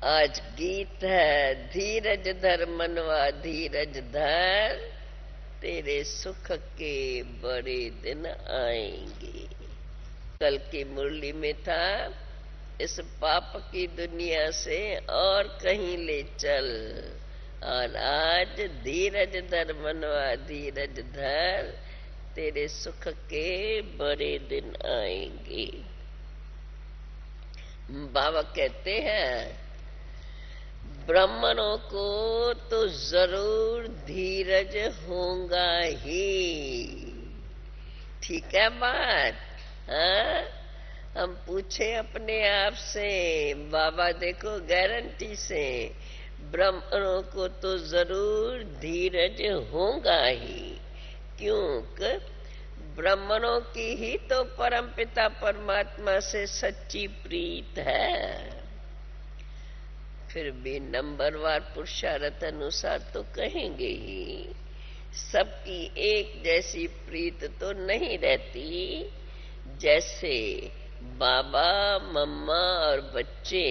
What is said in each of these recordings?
आज गीत है, धीरज धर मनवा धीरज धर, तेरे सुख के बड़े दिन आएंगे। कल की मुरली में था, इस पाप की दुनिया से और कहीं ले चल। और आज धीरज धर मनवा धीरज धर, तेरे सुख के बड़े दिन आएंगे। बाबा कहते हैं, ब्राह्मणों को तो जरूर धीरज होगा ही। ठीक है बात? हाँ, हम पूछे अपने आप से, बाबा देखो गारंटी से, ब्राह्मणों को तो जरूर धीरज होगा ही। क्योंकि ब्राह्मणों की ही तो परमपिता परमात्मा से सच्ची प्रीत है। फिर भी नंबरवार पुरुषार्थ अनुसार तो कहेंगे ही, सबकी एक जैसी प्रीत तो नहीं रहती। जैसे बाबा मम्मा और बच्चे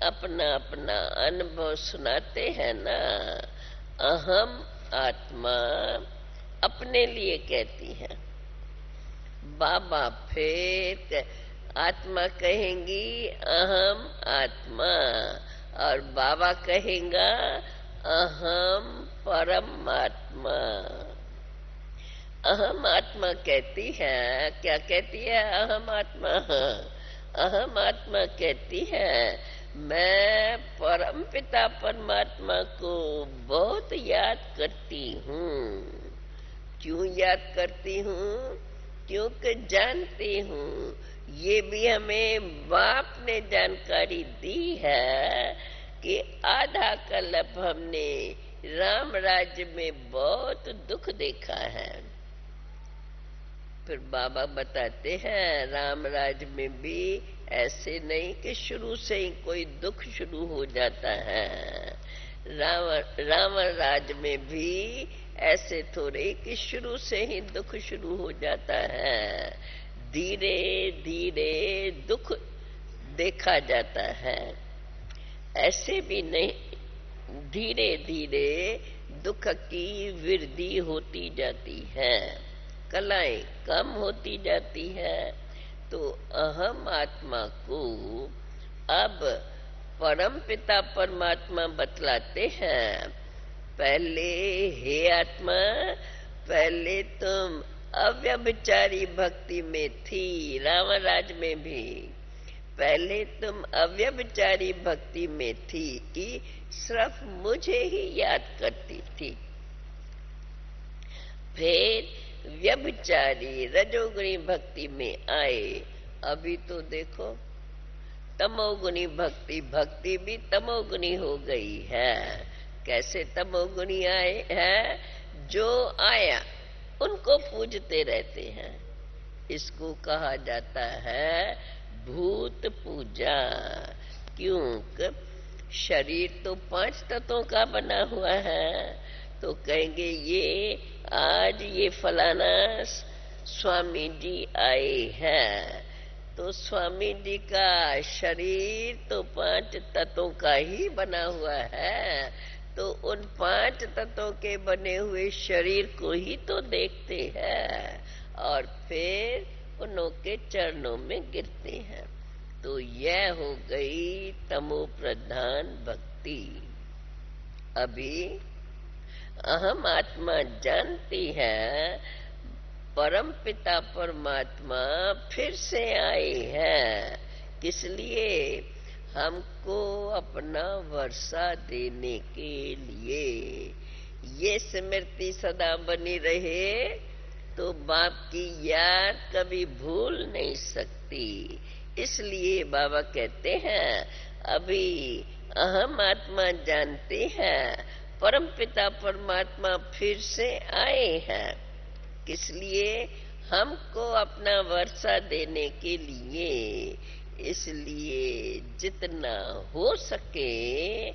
अपना अपना अनुभव सुनाते हैं ना, अहम आत्मा अपने लिए कहती है, बाबा फिर आत्मा कहेंगी अहम आत्मा, और बाबा कहेगा अहम परमात्मा। अहम आत्मा कहती है, क्या कहती है अहम आत्मा? अहम आत्मा कहती है, मैं परम पिता परमात्मा को बहुत याद करती हूँ। क्यों याद करती हूँ? क्योंकि जानती हूँ ये भी हमें बाप ने जानकारी दी है कि आधा कल्प हमने राम राज्य में बहुत दुख देखा है। फिर बाबा बताते हैं, राम राज्य में भी ऐसे नहीं कि शुरू से ही कोई दुख शुरू हो जाता है। राम राज्य में भी ऐसे थोड़े कि शुरू से ही दुख शुरू हो जाता है। धीरे धीरे दुख देखा जाता है। ऐसे भी नहीं, धीरे धीरे दुख की वृद्धि होती जाती है, कलाएं कम होती जाती है। तो अहम आत्मा को अब परम पिता परमात्मा बतलाते हैं, पहले हे आत्मा, पहले तुम अव्यभिचारी भक्ति में थी। राम राज में भी पहले तुम अव्यभिचारी भक्ति में थी कि सिर्फ मुझे ही याद करती थी। फिर व्यभिचारी रजोगुणी भक्ति में आए। अभी तो देखो तमोगुणी भक्ति, भक्ति भी तमोगुणी हो गई है। कैसे तमोगुणी आए हैं? जो आया उनको पूजते रहते हैं। इसको कहा जाता है भूत पूजा। क्योंकि शरीर तो 5 तत्वों का बना हुआ है। तो कहेंगे ये आज ये फलाना स्वामी जी आए हैं, तो स्वामी जी का शरीर तो 5 तत्वों का ही बना हुआ है। तो उन 5 तत्वों के बने हुए शरीर को ही तो देखते हैं और फिर उन्हों के चरणों में गिरते हैं। तो यह हो गई तमो प्रधान भक्ति। अभी अहम आत्मा जानती है परम पिता परमात्मा फिर से आए हैं। किस लिए? हमको अपना वर्षा देने के लिए। ये स्मृति सदा बनी रहे तो बाप की याद कभी भूल नहीं सकती। इसलिए बाबा कहते हैं, अभी अहम आत्मा जानते हैं परम पिता परमात्मा फिर से आए हैं। किस लिए? हमको अपना वर्षा देने के लिए। इसलिए जितना हो सके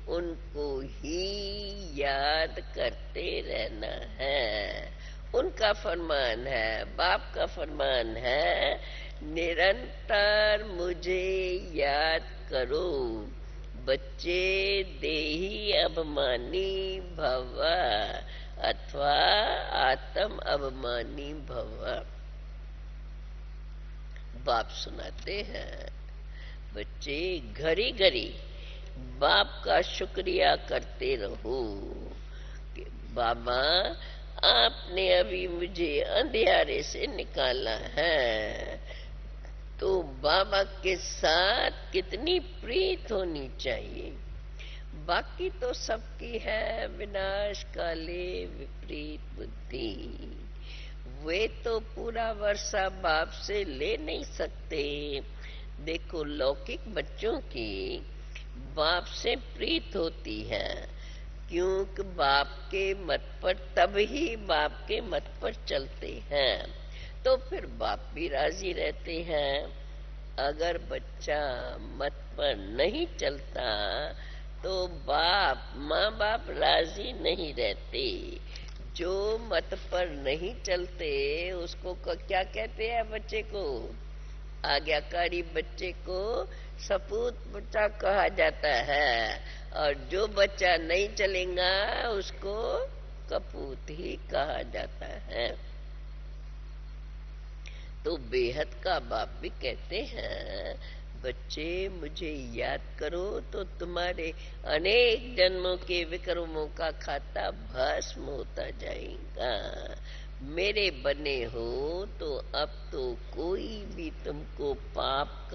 उनको ही याद करते रहना है। उनका फरमान है, बाप का फरमान है, निरंतर मुझे याद करो। बच्चे देही अभिमानी भव अथवा आत्म अभिमानी भव। बाप सुनाते हैं, बच्चे घड़ी घड़ी बाप का शुक्रिया करते रहो कि बाबा आपने अभी मुझे अंधियारे से निकाला है। तो बाबा के साथ कितनी प्रीत होनी चाहिए। बाकी तो सबकी है विनाश काले विपरीत बुद्धि। वे तो पूरा वर्षा बाप से ले नहीं सकते। देखो लौकिक बच्चों की बाप से प्रीत होती है, क्योंकि बाप के मत पर, तब ही बाप के मत पर चलते हैं, तो फिर बाप भी राजी रहते हैं। अगर बच्चा मत पर नहीं चलता तो बाप, माँ बाप राजी नहीं रहते। जो मत पर नहीं चलते उसको क्या कहते हैं बच्चे को? आज्ञाकारी बच्चे को सपूत बच्चा कहा जाता है, और जो बच्चा नहीं चलेगा उसको कपूत ही कहा जाता है। तो बेहद का बाप भी कहते हैं, बच्चे मुझे याद करो तो तुम्हारे अनेक जन्मों के विक्रमों का खाता भस्म होता जाएगा। मेरे बने हो तो अब तो कोई भी तुमको पाप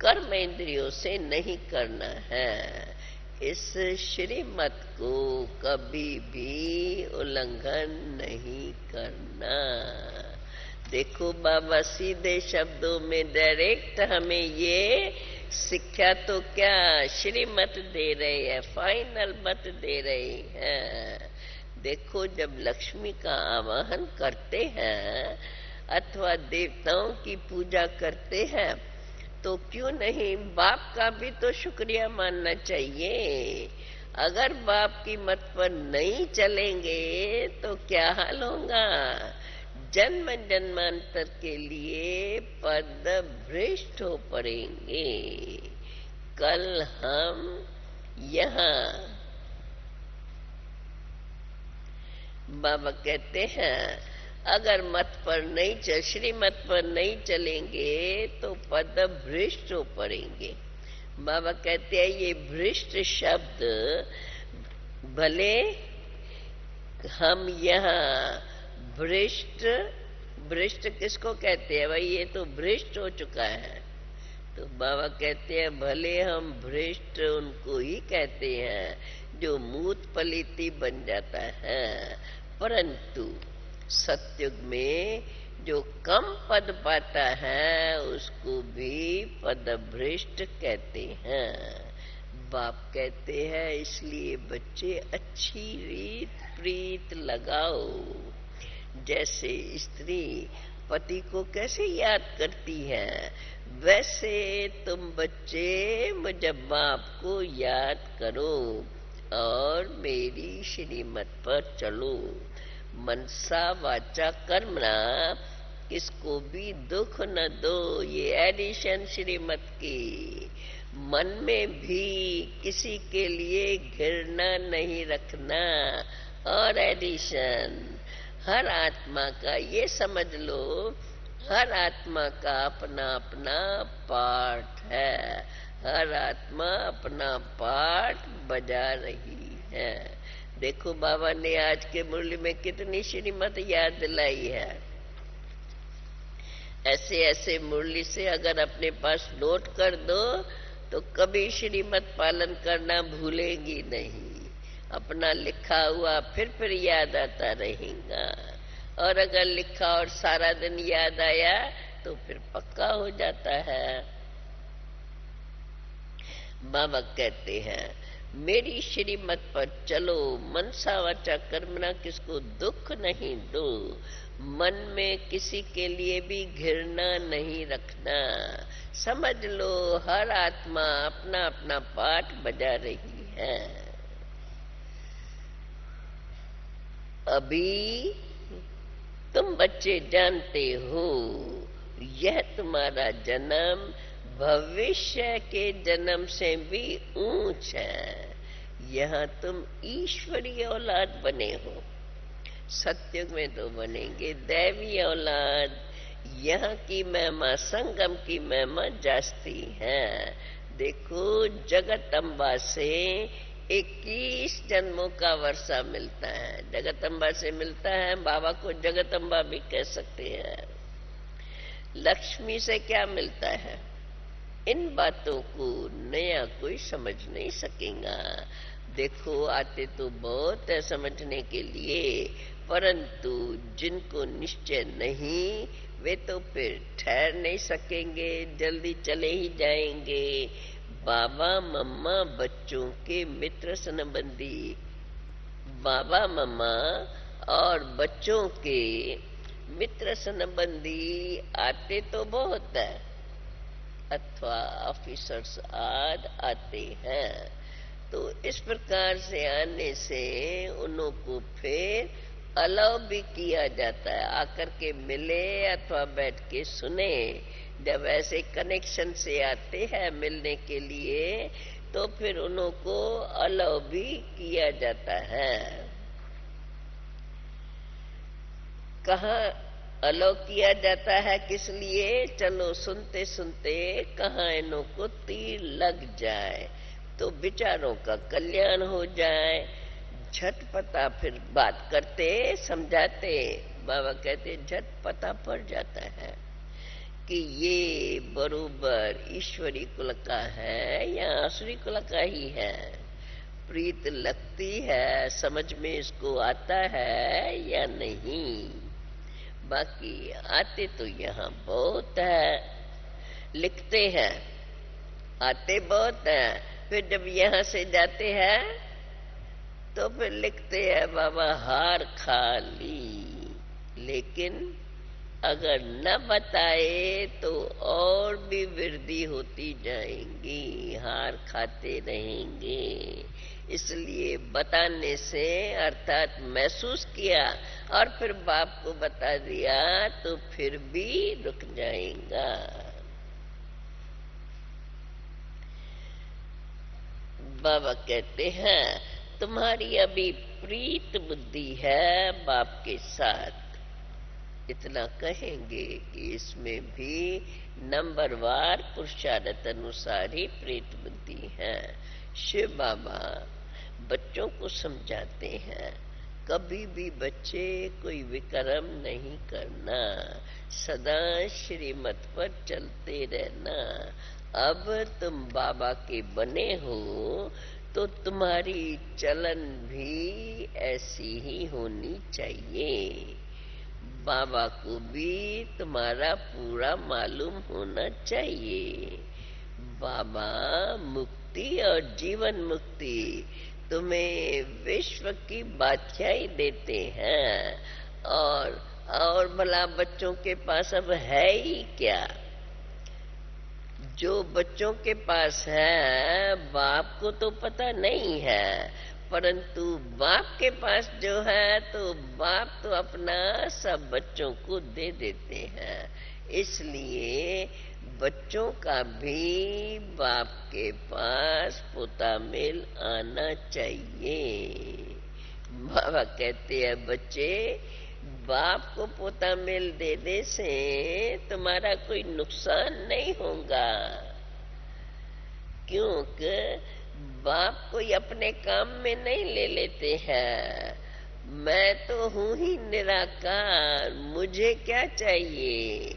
कर्म इंद्रियों से नहीं करना है। इस श्रीमत को कभी भी उल्लंघन नहीं करना। देखो बाबा सीधे शब्दों में डायरेक्ट हमें ये शिक्षा तो क्या श्रीमत दे रहे हैं, फाइनल मत दे रहे हैं। देखो जब लक्ष्मी का आवाहन करते हैं अथवा देवताओं की पूजा करते हैं तो क्यों नहीं बाप का भी तो शुक्रिया मानना चाहिए। अगर बाप की मत पर नहीं चलेंगे तो क्या हाल होगा? जन्म जन्मांतर के लिए पद भ्रष्ट हो पड़ेंगे। कल हम यहाँ बाबा कहते हैं अगर मत पर नहीं श्रीमत पर नहीं चलेंगे तो पद भ्रष्ट हो पड़ेंगे। बाबा कहते हैं ये भ्रष्ट शब्द, भले हम यहाँ भ्रष्ट किसको कहते हैं भाई? ये तो भ्रष्ट हो चुका है। तो बाबा कहते हैं भले हम भ्रष्ट उनको ही कहते हैं जो मूत पलीती बन जाता है, परंतु सतयुग में जो कम पद पाता है उसको भी पद भ्रष्ट कहते हैं। बाप कहते हैं इसलिए बच्चे अच्छी रीत प्रीत लगाओ। जैसे स्त्री पति को कैसे याद करती है, वैसे तुम बच्चे मुझे बाप को याद करो और मेरी श्रीमत पर चलो। मनसा वाचा कर्मणा, किसको भी दुख न दो। ये एडिशन श्रीमत की। मन में भी किसी के लिए घृणा नहीं रखना। और एडिशन हर आत्मा का, ये समझ लो, हर आत्मा का अपना अपना पाठ है। हर आत्मा अपना पाठ बजा रही है। देखो बाबा ने आज के मुरली में कितनी श्रीमत याद दिलाई है। ऐसे ऐसे मुरली से अगर अपने पास नोट कर दो तो कभी श्रीमत पालन करना भूलेंगी नहीं। अपना लिखा हुआ फिर याद आता रहेगा। और अगर लिखा और सारा दिन याद आया तो फिर पक्का हो जाता है। बाबा कहते हैं मेरी श्रीमत पर चलो, मनसा वाचा कर्मणा, किसको दुख नहीं दो। मन में किसी के लिए भी घृणा नहीं रखना। समझ लो हर आत्मा अपना अपना पाठ बजा रही है। अभी तुम बच्चे जानते हो यह तुम्हारा जन्म भविष्य के जन्म से भी ऊंच है। यहाँ तुम ईश्वरीय औलाद बने हो, सत्युग में तो बनेंगे दैवी औलाद। यहाँ की महिमा, संगम की महिमा जास्ती है। देखो, जगत अम्बा से 21 जन्मों का वर्षा मिलता है। जगत अम्बा से मिलता है, बाबा को जगत अम्बा भी कह सकते हैं। लक्ष्मी से क्या मिलता है? इन बातों को नया कोई समझ नहीं सकेगा। देखो, आते तो बहुत है समझने के लिए, परंतु जिनको निश्चय नहीं, वे तो फिर ठहर नहीं सकेंगे, जल्दी चले ही जाएंगे। बाबा मम्मा बच्चों के मित्र संबंधी, बाबा मम्मा और बच्चों के मित्र संबंधी आते तो बहुत है, अथवा ऑफिसर्स आते हैं। तो इस प्रकार से आने से उनको फिर अलाउ भी किया जाता है, आकर के मिले अथवा बैठ के सुने। जब ऐसे कनेक्शन से आते हैं मिलने के लिए, तो फिर उनको अलाउ भी किया जाता है। कहाँ अलाउ किया जाता है, किस लिए? चलो सुनते सुनते कहाँ इन्हों को तीर लग जाए तो विचारों का कल्याण हो जाए। झटपटा फिर बात करते, समझाते। बाबा कहते झटपटा पड़ जाता है कि ये बरोबर ईश्वरी कुल का है या आसुरी कुल का ही है। प्रीत लगती है, समझ में इसको आता है या नहीं। बाकी आते तो यहाँ बहुत है, लिखते हैं, आते बहुत है, फिर जब यहाँ से जाते हैं तो फिर लिखते हैं बाबा हार खा ली। लेकिन अगर न बताए तो और भी वृद्धि होती जाएंगी, हार खाते रहेंगे। इसलिए बताने से, अर्थात महसूस किया और फिर बाप को बता दिया तो फिर भी रुक जाएगा। बाबा कहते हैं तुम्हारी अभी प्रीत बुद्धि है बाप के साथ। इतना कहेंगे कि इसमें भी नंबरवार पुरुषार्थ अनुसार ही प्रीत बुद्धि है। शिव बाबा बच्चों को समझाते हैं, कभी भी बच्चे कोई विक्रम नहीं करना, सदा श्रीमत पर चलते रहना। अब तुम बाबा के बने हो तो तुम्हारी चलन भी ऐसी ही होनी चाहिए। बाबा को भी तुम्हारा पूरा मालूम होना चाहिए। बाबा मुक्ति और जीवन मुक्ति तुम्हें विश्व की बादशाही देते हैं, और भला बच्चों के पास अब है ही क्या? जो बच्चों के पास है बाप को तो पता नहीं है, परंतु बाप के पास जो है तो बाप तो अपना सब बच्चों को दे देते हैं। इसलिए बच्चों का भी बाप के पास पोता मेल आना चाहिए। बाबा कहते हैं बच्चे, बाप को पोता मेल देने से तुम्हारा कोई नुकसान नहीं होगा, क्योंकि बाप कोई अपने काम में नहीं ले लेते हैं। मैं तो हूं ही निराकार, मुझे क्या चाहिए?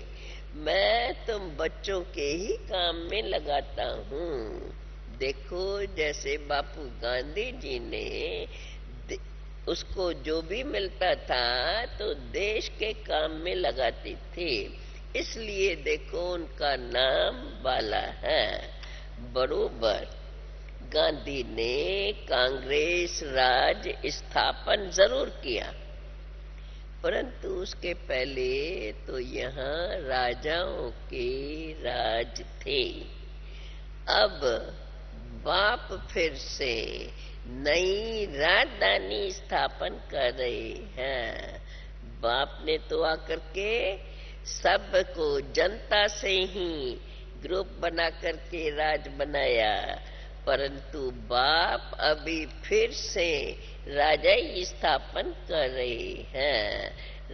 मैं तुम बच्चों के ही काम में लगाता हूँ। देखो, जैसे बापू गांधी जी ने उसको जो भी मिलता था तो देश के काम में लगाते थे, इसलिए देखो उनका नाम बाला है। बरोबर गांधी ने कांग्रेस राज स्थापन जरूर किया, परंतु उसके पहले तो यहाँ राजाओं के राज थे। अब बाप फिर से नई राजधानी स्थापन कर रहे हैं। बाप ने तो आकर के सबको जनता से ही ग्रुप बना करके राज बनाया, परंतु बाप अभी फिर से राजा स्थापन कर रहे हैं,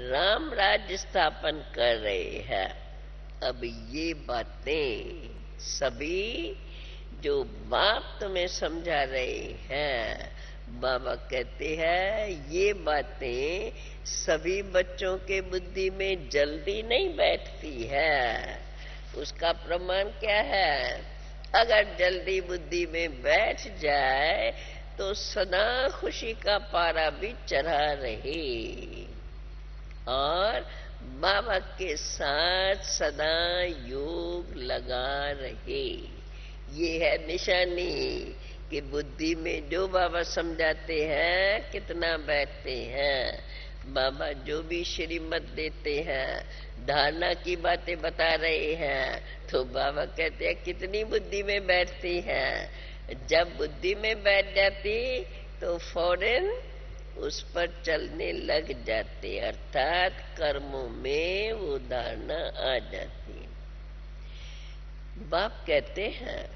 राम राज्य स्थापन कर रहे हैं। अब ये बातें सभी जो बाप तुम्हें समझा रहे हैं, बाबा कहते हैं ये बातें सभी बच्चों के बुद्धि में जल्दी नहीं बैठती है। उसका प्रमाण क्या है? अगर जल्दी बुद्धि में बैठ जाए तो सदा खुशी का पारा भी चढ़ा रहे और बाबा के साथ सदा योग लगा रहे। ये है निशानी कि बुद्धि में जो बाबा समझाते हैं कितना बैठते हैं। बाबा जो भी श्रीमत देते हैं, धारणा की बातें बता रहे हैं, तो बाबा कहते हैं कितनी बुद्धि में बैठती हैं। जब बुद्धि में बैठ जाती तो फौरन उस पर चलने लग जाते, अर्थात कर्मों में वो धारणा आ जाती। बाप कहते हैं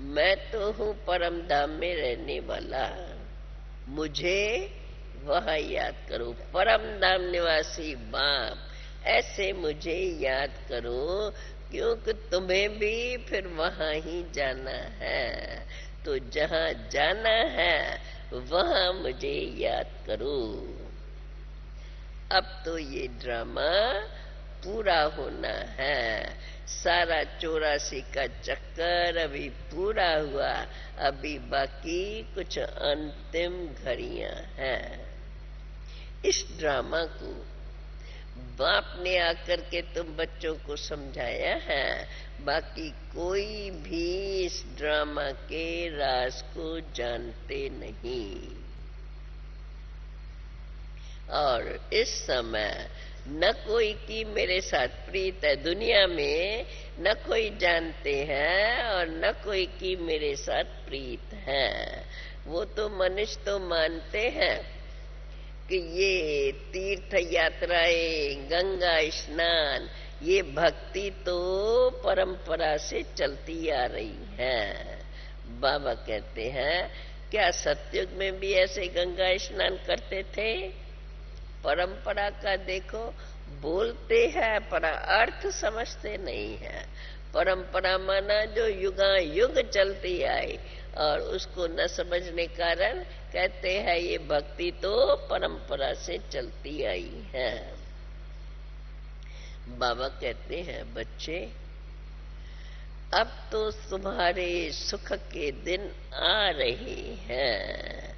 मैं तो हूँ परम धाम में रहने वाला, मुझे वह याद करो। परम धाम निवासी बाप, ऐसे मुझे याद करो, क्योंकि तुम्हें भी फिर वहां ही जाना है। तो जहां जाना है वहां मुझे याद करो। अब तो ये ड्रामा पूरा होना है। सारा 84 का चक्कर अभी पूरा हुआ, अभी बाकी कुछ अंतिम घड़ियां हैं। इस ड्रामा को बाप ने आकर के तुम बच्चों को समझाया है, बाकी कोई भी इस ड्रामा के राज को जानते नहीं। और इस समय न कोई की मेरे साथ प्रीत है, दुनिया में न कोई जानते हैं और न कोई की मेरे साथ प्रीत है। वो तो मनुष्य तो मानते हैं कि ये तीर्थ यात्राएं, गंगा स्नान, ये भक्ति तो परंपरा से चलती आ रही है। बाबा कहते हैं क्या सतयुग में भी ऐसे गंगा स्नान करते थे? परंपरा का देखो, बोलते हैं पर अर्थ समझते नहीं है। परंपरा माना जो युगायुग चलती आई, और उसको न समझने कारण कहते हैं ये भक्ति तो परंपरा से चलती आई है। बाबा कहते हैं बच्चे, अब तो तुम्हारे सुख के दिन आ रहे हैं।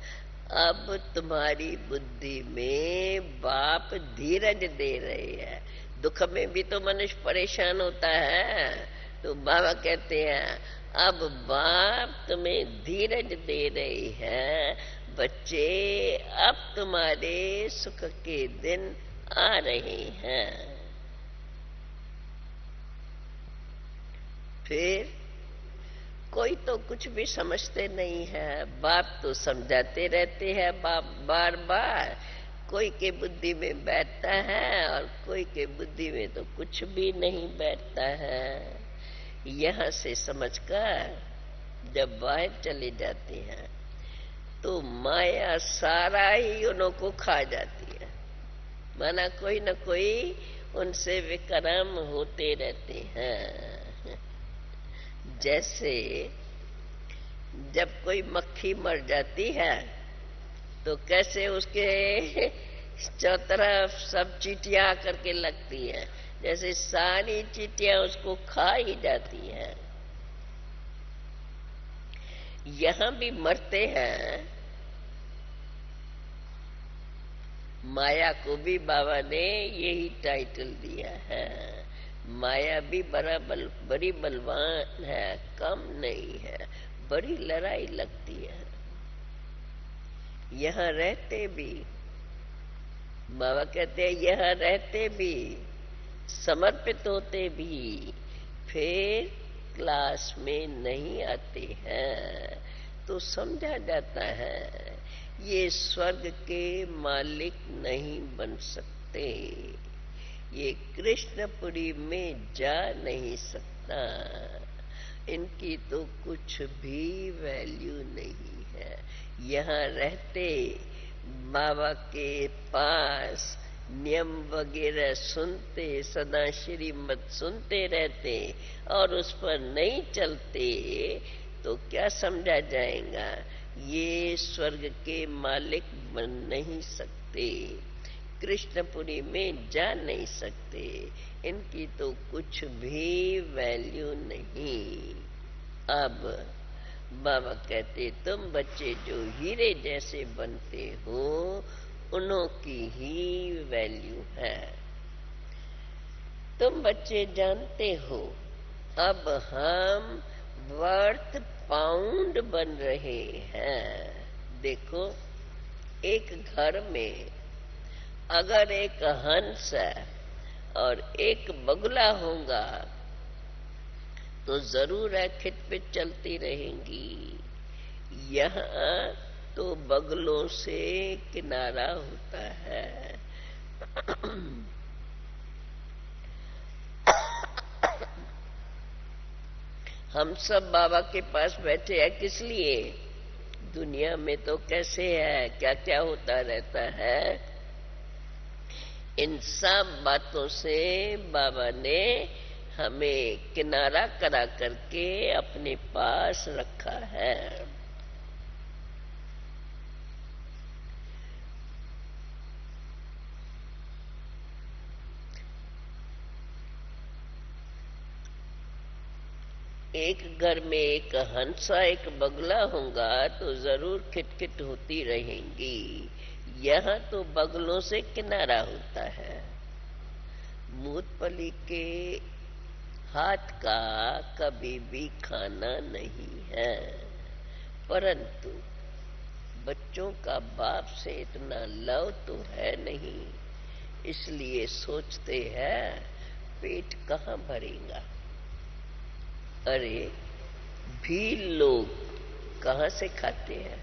अब तुम्हारी बुद्धि में बाप धीरज दे रहे हैं। दुख में भी तो मनुष्य परेशान होता है, तो बाबा कहते हैं अब बाप तुम्हें धीरज दे रहे हैं। बच्चे, अब तुम्हारे सुख के दिन आ रहे हैं। फिर कोई तो कुछ भी समझते नहीं है। बाप तो समझाते रहते हैं बाप बार बार। कोई के बुद्धि में बैठता है और कोई के बुद्धि में तो कुछ भी नहीं बैठता है। यहाँ से समझकर जब बाहर चले जाते हैं तो माया सारा ही उनको खा जाती है। माना कोई न कोई उनसे विक्रम होते रहते हैं। जैसे जब कोई मक्खी मर जाती है तो कैसे उसके चौतरफ सब चींटियां आकर के लगती हैं, जैसे सारी चींटियां उसको खा ही जाती हैं। यहां भी मरते हैं। माया को भी बाबा ने यही टाइटल दिया है। माया भी बड़ी बलवान है, कम नहीं है, बड़ी लड़ाई लगती है। यहाँ रहते भी बाबा कहते हैं, यहाँ रहते भी, समर्पित होते भी, फिर क्लास में नहीं आते हैं। तो समझा जाता है ये स्वर्ग के मालिक नहीं बन सकते, ये कृष्णपुरी में जा नहीं सकता। ना, इनकी तो कुछ भी वैल्यू नहीं है। यहाँ रहते बाबा के पास नियम वगैरह सुनते, सदा श्रीमत सुनते रहते और उस पर नहीं चलते तो क्या समझा जाएगा? ये स्वर्ग के मालिक बन नहीं सकते, कृष्णपुरी में जा नहीं सकते, इनकी तो कुछ भी वैल्यू नहीं। अब बाबा कहते तुम बच्चे जो हीरे जैसे बनते हो उन्हों की ही वैल्यू है। तुम बच्चे जानते हो अब हम वर्थ पाउंड बन रहे हैं। देखो, एक घर में अगर एक हंस है और एक बगुला होगा तो जरूर है खिटपिट चलती रहेंगी। यहाँ तो बगलों से किनारा होता है। हम सब बाबा के पास बैठे हैं किस लिए? दुनिया में तो कैसे है, क्या क्या होता रहता है, इन सब बातों से बाबा ने हमें किनारा करा करके अपने पास रखा है। एक घर में एक हंसा एक बगुला होगा तो जरूर खिटखिट होती रहेंगी। यहाँ तो बगलों से किनारा होता है। मूतपली के हाथ का कभी भी खाना नहीं है, परंतु बच्चों का बाप से इतना लव तो है नहीं, इसलिए सोचते हैं पेट कहाँ भरेगा। अरे भी लोग कहाँ से खाते हैं?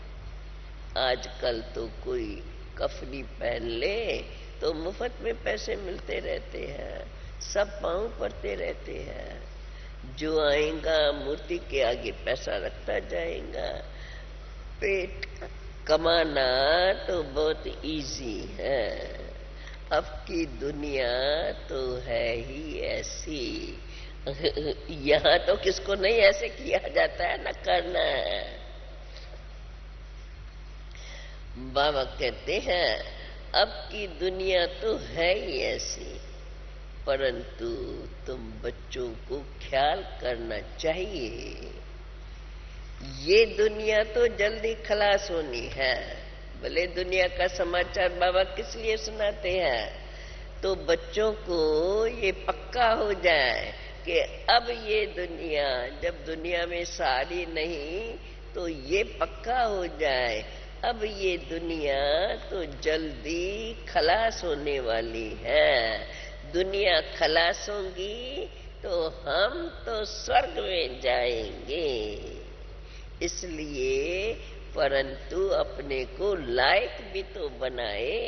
आजकल तो कोई कफनी पहन ले तो मुफ्त में पैसे मिलते रहते हैं, सब पांव पड़ते रहते हैं। जो आएगा मूर्ति के आगे पैसा रखता जाएगा। पेट कमाना तो बहुत इजी है। अब की दुनिया तो है ही ऐसी। यहाँ तो किसको नहीं ऐसे किया जाता है, न करना है। बाबा कहते हैं अब की दुनिया तो है ही ऐसी, परंतु तुम बच्चों को ख्याल करना चाहिए। ये दुनिया तो जल्दी खलास होनी है। भले दुनिया का समाचार बाबा किस लिए सुनाते हैं, तो बच्चों को ये पक्का हो जाए कि अब ये दुनिया, जब दुनिया में सारी नहीं तो ये पक्का हो जाए अब ये दुनिया तो जल्दी खलास होने वाली है। दुनिया खलास होगी तो हम तो स्वर्ग में जाएंगे। इसलिए परंतु अपने को लायक भी तो बनाए,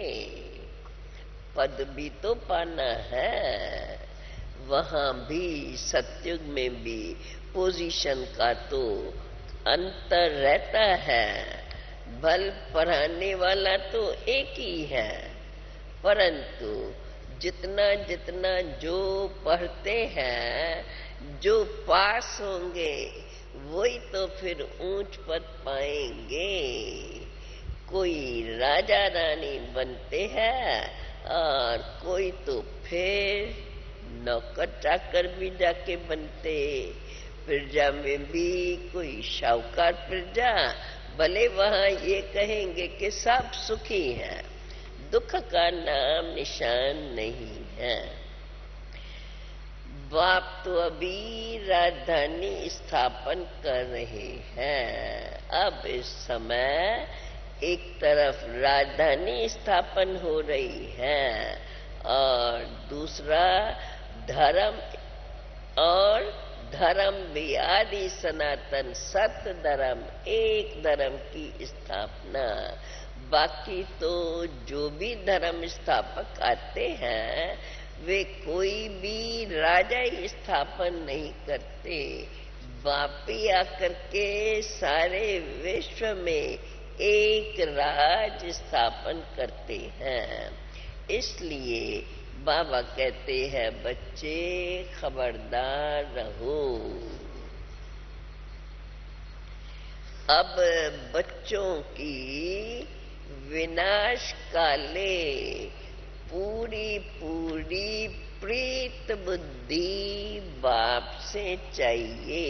पद भी तो पाना है। वहां भी सतयुग में भी पोजीशन का तो अंतर रहता है। बल पढ़ाने वाला तो एक ही है, परंतु जितना जितना जो पढ़ते हैं, जो पास होंगे वही तो फिर ऊंच पद पाएंगे। कोई राजा रानी बनते हैं और कोई तो फिर नौकर चाकर भी जाके बनते। प्रजा में भी कोई शाहूकार प्रजा, भले वहां ये कहेंगे कि सब सुखी हैं, दुख का नाम निशान नहीं है। बाप तो अभी राजधानी स्थापन कर रहे हैं। अब इस समय एक तरफ राजधानी स्थापन हो रही है और दूसरा धर्म, और धर्म भी आदि सनातन सत्य धर्म, एक धर्म की स्थापना। बाकी तो जो भी धर्म स्थापक आते हैं वे कोई भी राजा स्थापन नहीं करते, बाप ही आकर के सारे विश्व में एक राज स्थापन करते हैं। इसलिए बाबा कहते हैं बच्चे खबरदार रहो। अब बच्चों की विनाश काले पूरी पूरी प्रीत बुद्धि बाप से चाहिए।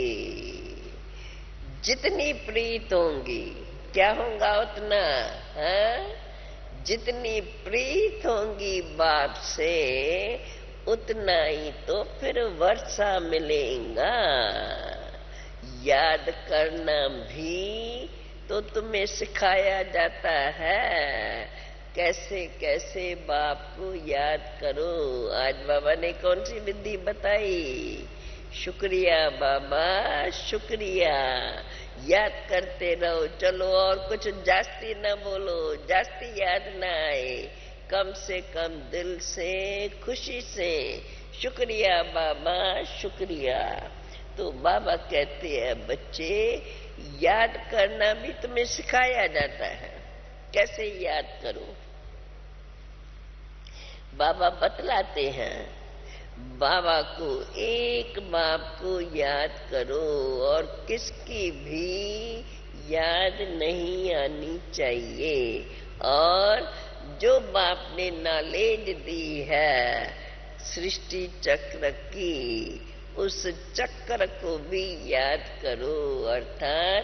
जितनी प्रीत होंगी, क्या होगा उतना, हाँ? जितनी प्रीत होंगी बाप से उतना ही तो फिर वर्षा मिलेगा। याद करना भी तो तुम्हें सिखाया जाता है, कैसे कैसे बाप को याद करो। आज बाबा ने कौन सी विधि बताई? शुक्रिया बाबा, शुक्रिया। याद करते रहो, चलो और कुछ जास्ती ना बोलो, जास्ती याद ना आए, कम से कम दिल से, खुशी से शुक्रिया बाबा, शुक्रिया। तो बाबा कहते हैं बच्चे याद करना भी तुम्हें सिखाया जाता है, कैसे याद करो। बाबा बतलाते हैं, बाबा को, एक बाप को याद करो और किसकी भी याद नहीं आनी चाहिए। और जो बाप ने नॉलेज दी है सृष्टि चक्र की, उस चक्र को भी याद करो। अर्थात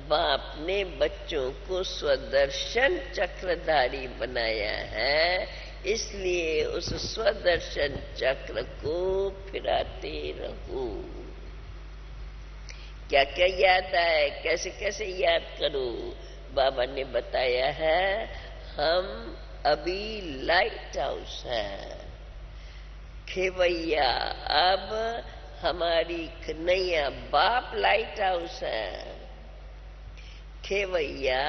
बाप ने बच्चों को स्वदर्शन चक्रधारी बनाया है, इसलिए उस स्वदर्शन चक्र को फिराते रहो। क्या क्या याद आए, कैसे कैसे याद करो, बाबा ने बताया है। हम अभी लाइट हाउस है, खेवैया, अब हमारी नैया, बाप लाइट हाउस है, खेवैया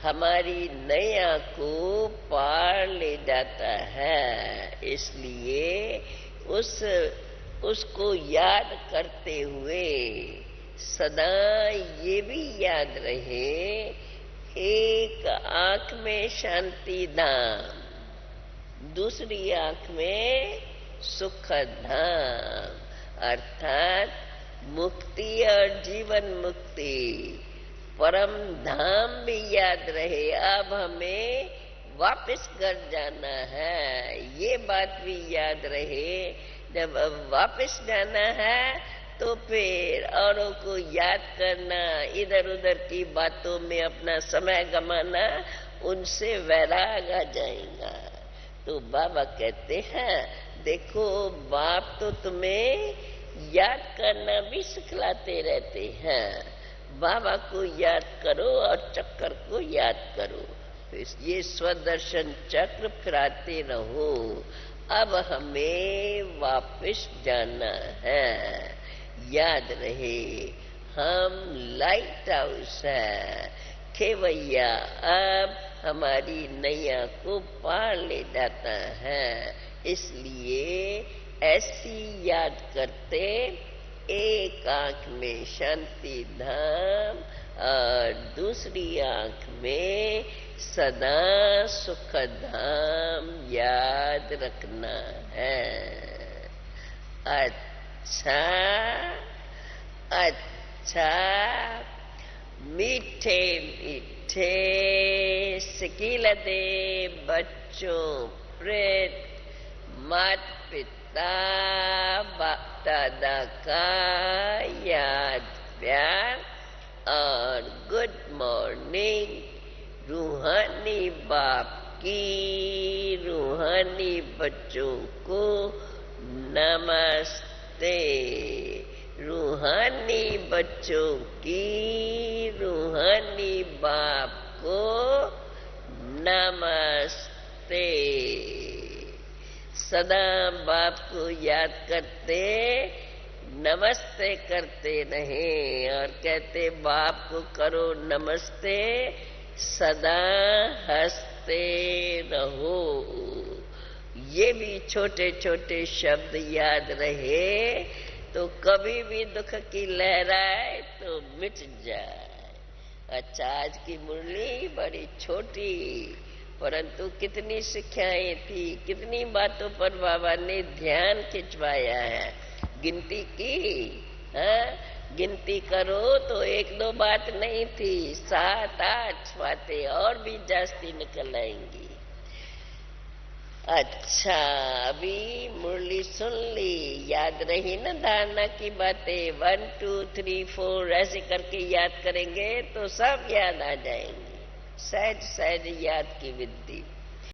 हमारी नैया को पार ले जाता है। इसलिए उसको याद करते हुए सदा ये भी याद रहे, एक आंख में शांति धाम, दूसरी आंख में सुख धाम, अर्थात मुक्ति और जीवन मुक्ति, परम धाम भी याद रहे। अब हमें वापस घर जाना है, ये बात भी याद रहे। जब अब वापस जाना है तो फिर औरों को याद करना, इधर उधर की बातों में अपना समय गमाना, उनसे वैराग आ जाएगा। तो बाबा कहते हैं देखो, बाप तो तुम्हें याद करना भी सिखलाते रहते हैं। बाबा को याद करो और चक्कर को याद करो, तो ये स्वदर्शन चक्र फिराते रहो। अब हमें वापस जाना है, याद रहे हम लाइट हाउस है, खेवैया अब हमारी नैया को पार ले जाता है। इसलिए ऐसी याद करते, एक आंख में शांति धाम और दूसरी आंख में सदा सुख धाम याद रखना है। अच्छा अच्छा, मीठे मीठे सिकील दे बच्चों, प्रेत मात पिता बाप दादा का याद प्यार और गुड मॉर्निंग। रूहानी बाप की रूहानी बच्चों को नमस्ते। रूहानी बच्चों की रूहानी बाप को नमस्ते। सदा बाप को याद करते, नमस्ते करते रहे और कहते बाप को करो नमस्ते, सदा हंसते रहो। ये भी छोटे छोटे शब्द याद रहे तो कभी भी दुख की लहराए तो मिट जाए। अच्छा, आज की मुरली बड़ी छोटी, परंतु कितनी शिक्षाएं थी, कितनी बातों पर बाबा ने ध्यान खिंचवाया है। गिनती की, हाँ, गिनती करो तो एक दो बात नहीं थी, 7-8 बातें और भी जास्ती निकल आएंगी। अच्छा, अभी मुरली सुन ली, याद रही ना धारणा की बातें। 1 2 3 4 ऐसे करके याद करेंगे तो सब याद आ जाएंगे। सहज सहज याद की विधि।